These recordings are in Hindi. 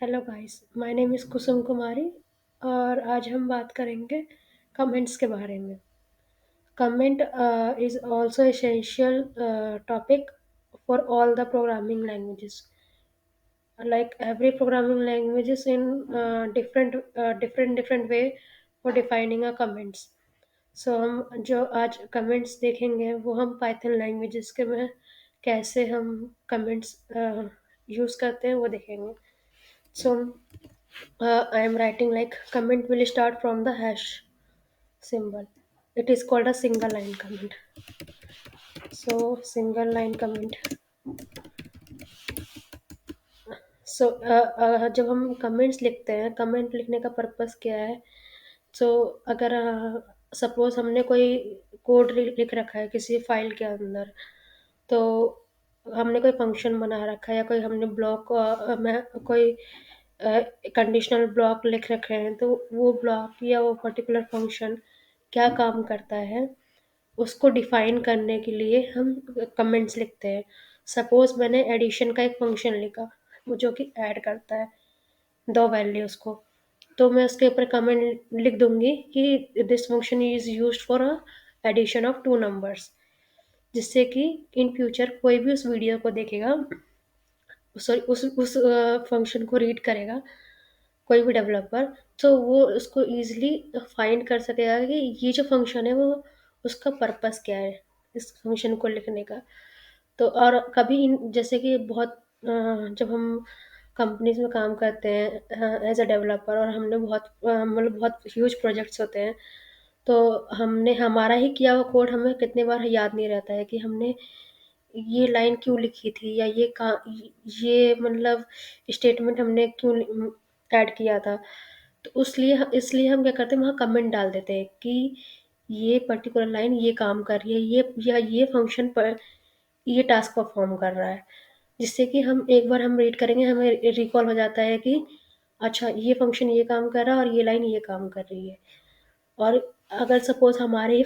Hello guys, my name is Kusum Kumari और आज हम बात करेंगे कमेंट्स के बारे में। Comment is also essential topic for all the programming languages. Like every programming languages in different way for defining a comments. सो हम जो आज कमेंट्स देखेंगे वो हम पाइथन लैंग्वेजेस के में कैसे हम कमेंट्स यूज़ करते हैं वो देखेंगे। सो I am writing like comment will start from the hash symbol. It is called a single line comment. So single line comment. जब हम कमेंट्स लिखते हैं, कमेंट लिखने का पर्पस क्या है? सो अगर सपोज हमने कोई कोड लिख रखा है किसी फाइल के अंदर, तो हमने कोई फंक्शन बना रखा है या कोई हमने ब्लॉक में कोई कंडीशनल ब्लॉक लिख रखे हैं, तो वो ब्लॉक या वो पर्टिकुलर फंक्शन क्या काम करता है उसको डिफाइन करने के लिए हम कमेंट्स लिखते हैं। सपोज मैंने एडिशन का एक फंक्शन लिखा वो जो कि ऐड करता है दो वैल्यूज़ को, तो मैं उसके ऊपर कमेंट लिख दूंगी कि this function is used for a addition of two numbers, जिससे कि इन फ्यूचर कोई भी उस वीडियो को देखेगा, सॉरी उस फंक्शन को रीड करेगा कोई भी डेवलपर, तो वो उसको ईज़िली फाइंड कर सकेगा कि ये जो फंक्शन है वो उसका पर्पस क्या है, इस फंक्शन को लिखने का। तो और कभी इन जैसे कि बहुत जब हम कंपनीज़ में काम करते हैं एज़ अ डेवलपर और हमने बहुत मतलब बहुत ह्यूज प्रोजेक्ट्स होते हैं, तो हमने हमारा ही किया हुआ कोड हमें कितनी बार याद नहीं रहता है कि हमने ये लाइन क्यों लिखी थी या ये मतलब स्टेटमेंट हमने क्यों ऐड किया था। तो इसलिए हम क्या करते हैं वहाँ कमेंट डाल देते हैं कि ये पर्टिकुलर लाइन ये काम कर रही है, ये फंक्शन पर ये टास्क परफॉर्म कर रहा है, जिससे कि हम एक बार हम रीड करेंगे हमें रिकॉल हो जाता है कि अच्छा ये फंक्शन ये काम कर रहा है और ये लाइन ये काम कर रही है। और अगर सपोज हमारे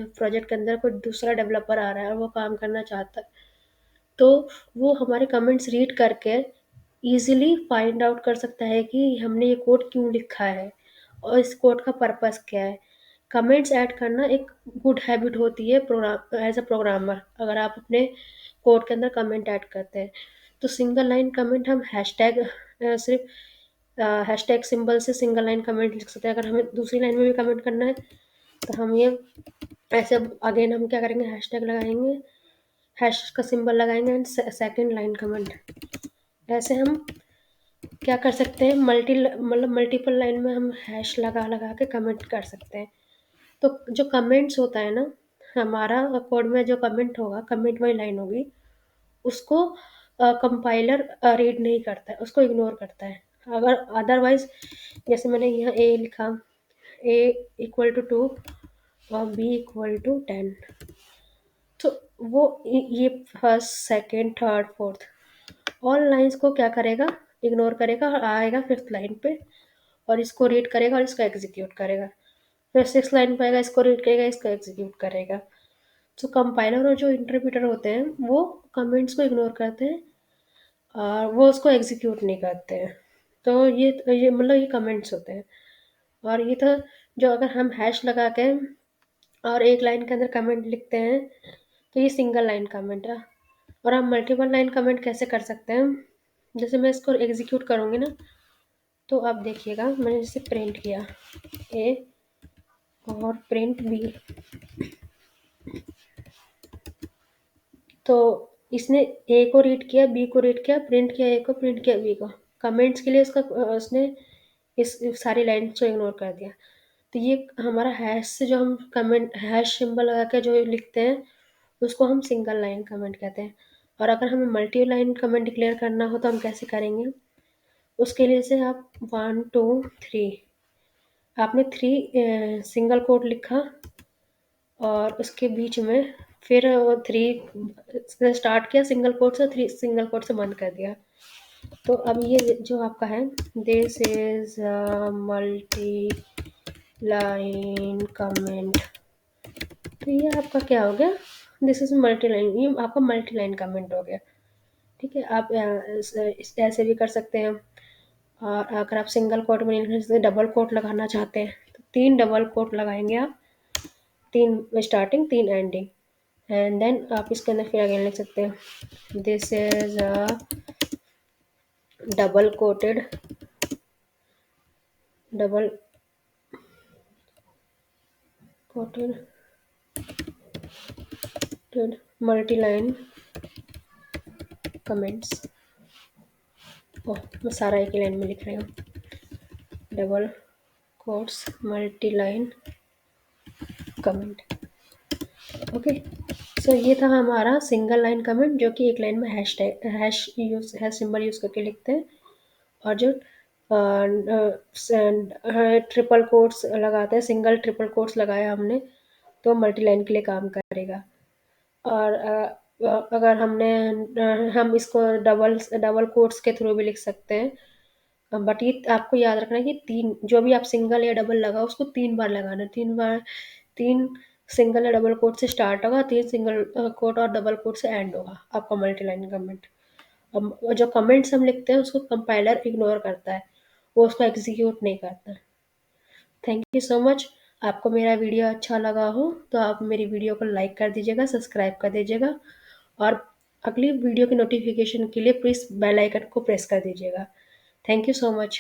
प्रोजेक्ट के अंदर कोई दूसरा डेवलपर आ रहा है और वो काम करना चाहता है, तो वो हमारे कमेंट्स रीड करके इजीली फाइंड आउट कर सकता है कि हमने ये कोड क्यों लिखा है और इस कोड का पर्पस क्या है। कमेंट्स ऐड करना एक गुड हैबिट होती है प्रोग्राम एज अ प्रोग्रामर। अगर आप अपने कोड के अंदर कमेंट ऐड करते हैं, तो सिंगल लाइन कमेंट हम सिर्फ हैशटैग सिंबल से सिंगल लाइन कमेंट लिख सकते हैं। अगर हमें दूसरी लाइन में भी कमेंट करना है, तो हम ये ऐसे अगेन हम क्या करेंगे, हैशटैग लगाएंगे, हैश का सिंबल लगाएंगे एंड सेकंड लाइन कमेंट। ऐसे हम क्या कर सकते हैं, मल्टीपल लाइन में हम हैश लगा लगा के कमेंट कर सकते हैं। तो जो कमेंट्स होता है ना, हमारा कोड में जो कमेंट होगा, कमेंट वाली लाइन होगी, उसको कंपाइलर रीड नहीं करता है, उसको इग्नोर करता है। अगर अदरवाइज जैसे मैंने यहाँ ए लिखा, ए इक्वल टू 2 और बी इक्वल टू 10, तो वो ये first second third fourth all lines को क्या करेगा, इग्नोर करेगा और आएगा फिफ्थ लाइन पे और इसको रीड करेगा और इसको एग्जीक्यूट करेगा। फिर सिक्स लाइन पे आएगा, इसको रीड करेगा, इसको एग्जीक्यूट करेगा। तो कंपाइलर और जो इंटरप्रेटर होते हैं वो कमेंट्स को इग्नोर करते हैं और वो उसको एग्जीक्यूट नहीं करते हैं। तो ये मतलब ये कमेंट्स होते हैं। और ये तो जो अगर हम हैश लगा के और एक लाइन के अंदर कमेंट लिखते हैं, तो ये सिंगल लाइन कमेंट है। और हम मल्टीपल लाइन कमेंट कैसे कर सकते हैं, जैसे मैं इसको एग्जीक्यूट करूँगी ना, तो आप देखिएगा मैंने जैसे प्रिंट किया ए और प्रिंट बी, तो इसने ए को रीड किया, बी को रीड किया, प्रिंट किया ए को, प्रिंट किया बी को। कमेंट्स के लिए उसने इस सारी लाइन को इग्नोर कर दिया। तो ये हमारा हैश से जो हम कमेंट हैश सिंबल लगा के जो लिखते हैं उसको हम सिंगल लाइन कमेंट कहते हैं। और अगर हमें मल्टी लाइन कमेंट डिक्लेयर करना हो तो हम कैसे करेंगे, उसके लिए से आप 1 2 3, आपने थ्री सिंगल कोट लिखा और उसके बीच में फिर थ्री स्टार्ट किया सिंगल कोट से, थ्री सिंगल कोट से बंद कर दिया। तो अब ये जो आपका है, this is multi line comment, तो ये आपका क्या हो गया, दिस इज मल्टी लाइन, ये आपका मल्टी लाइन कमेंट हो गया। ठीक है? आप ऐसे भी कर सकते हैं। और अगर आप सिंगल कोट में नहीं लिखना, डबल कोट लगाना चाहते हैं, तो 3 डबल कोट लगाएँगे आप, 3 स्टार्टिंग, 3 एंडिंग, एंड देन आप इसके अंदर फिर अगेन लिख सकते हैं, this is a double coated double coated multi line comments. ओह! मैं सारा एक ही लाइन में लिख रही हूँ। Double quotes multi line comment. Okay, so ये था हमारा सिंगल लाइन कमेंट, जो कि एक लाइन में हैश सिंबल यूज़ करके लिखते हैं। और जो ट्रिपल कोट्स लगाते हैं, सिंगल ट्रिपल कोट्स लगाया हमने, तो मल्टी लाइन के लिए काम करेगा। और अगर हम इसको डबल डबल कोट्स के थ्रू भी लिख सकते हैं, बट ये आपको याद रखना है कि 3 जो भी आप सिंगल या डबल लगाओ, उसको 3 बार लगाना है, 3 बार, 3 सिंगल या डबल कोट से स्टार्ट होगा, 3 सिंगल कोट और डबल कोट से एंड होगा आपका मल्टी लाइन कमेंट। अब जो कमेंट्स हम लिखते हैं, उसको कंपाइलर इग्नोर करता है, वो उसको एग्जीक्यूट नहीं करता। Thank you so much. आपको मेरा वीडियो अच्छा लगा हो तो आप मेरी वीडियो को लाइक कर दीजिएगा, सब्सक्राइब कर दीजिएगा, और अगली वीडियो की नोटिफिकेशन के लिए प्लीज़ बेल आइकन को प्रेस कर दीजिएगा। Thank you so much.